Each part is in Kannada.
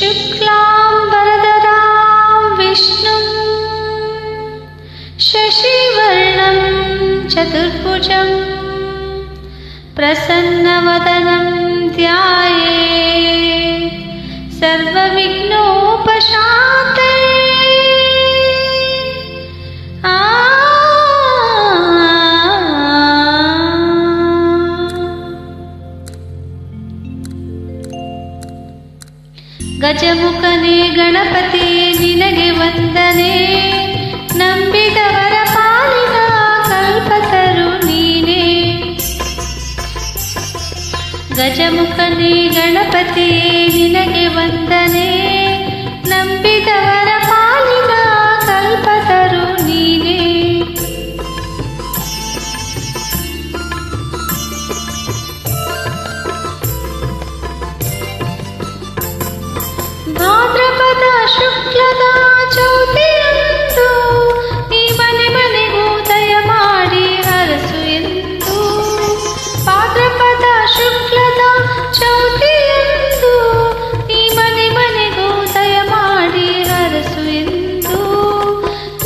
शुक्लाम्बरधरां विष्णुं शशिवर्णं चतुर्भुजं प्रसन्नवदनं ध्यायेत् सर्वविघ्नोपशान्तये। ಗಜಮುಖನೇ ಗಣಪತಿಯೇ ನಿನಗೆ ವಂದನೆ, ನಂಬಿದವರ ಪಾಲಿನ ಕಲ್ಪತರು ನೀನೇ. ಗಜಮುಖನೇ ಗಣಪತಿಯೇ ನಿನಗೆ ವಂದನೆ, ನಂಬಿದವರ ಪಾಲಿನ ಕಲ್ಪತರು ನೀನೇ. ಭಾದ್ರಪದ ಶುಕ್ಲದ ಚೌತಿಯಂದು ಈ ಮನೆ ಮನೆಗೂ ದಯ ಮಾಡಿ ಹರಸು ಎಂದು. ಭಾದ್ರಪದ ಶುಕ್ಲದ ಚೌತಿಯಂದು ಈ ಮನೆ ಮನೆಗೂ ದಯ ಮಾಡಿ ಹರಸು ಎಂದು.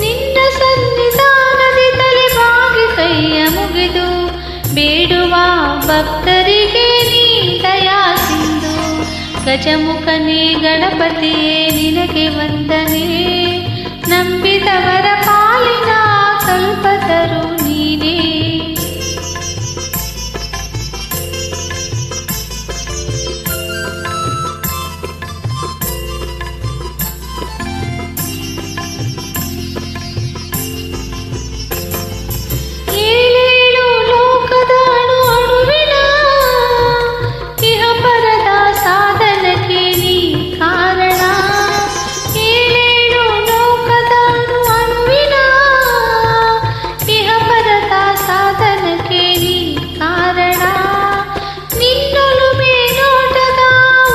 ನಿನ್ನ ಸನ್ನಿಧಾನದಿ ತಲೆ ಬಾಗಿ ಕೈಯ ಮುಗಿದು ಬೇಡುವ ಭಕ್ತರಿಗೆ ನೀ ದಯಾ ಸಿಂಧು. ಗಜಮುಖನೇ ಗಣಪತಿಯೇ ನಿನಗೆ ವಂದನೆ, ನಂಬಿದವರ ಪಾಲಿನ ಕಲ್ಪತರು ನೀನೇ. ಏಳೇಳು ಲೋಕದ ಅಣು ಅಣುವಿನ ಇಹಪರದ ಸಾಧನಕ್ಕೆ ನೀ ಕಾರಣ. ಏಳೇಳು ಲೋಕದ ಅಣು ಅಣುವಿನ ಇಹಪರದ ಸಾಧನಕ್ಕೆ ನೀ ಕಾರಣ. ನಿನ್ನೊಲುಮೆ ನೋಟದ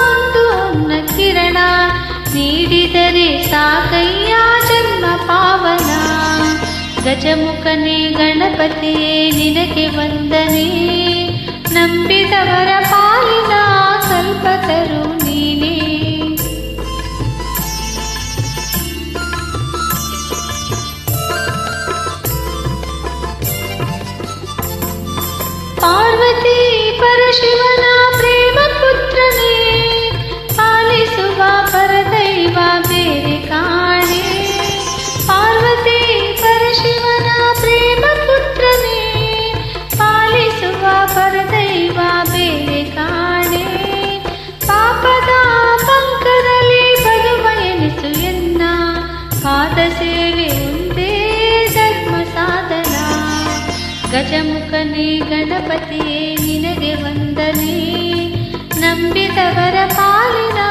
ಒಂದು ಹೊನ್ನ ಕಿರಣ ನೀಡಿದರೆ ಸಾಕಯ್ಯ ಜನ್ಮ ಪಾವನ. ಗಜಮುಖನೇ ಗಣಪತಿಯೇ ನಿನಗೆ ವಂದನೆ, ನಂಬಿದವರ ಪಾಲಿನ ಕಲ್ಪತರು ನೀನೇ. ಪಾರ್ವತಿ ಪರಶಿವನ ಪ್ರೇಮ ಪುತ್ರನೇ, ಪಾಲಿಸುವ ಪರದೈವ ಬೇರೆ ಕಾಣೆ. ಪಾರ್ವತಿ ಪರಶಿವನ ಪ್ರೇಮ ಪುತ್ರನೇ, ಪಾಲಿಸುವ ಪರದೈವ ಬೇರೆ ಕಾಣೆ. ಪಾಪದ ಪಂಕದಲ್ಲಿ ಬದುವ ಎನಿಸು ಎನ್ನ, ಪಾದ ಸೇವೆ ಒಂದೇ ಧರ್ಮ ಸಾಧನ. ಗಜಮುಖನೇ ಗಣಪತಿಯೇ ನಿನಗೆ ವಂದನೆ, ನಂಬಿದವರ ಪಾಲಿನ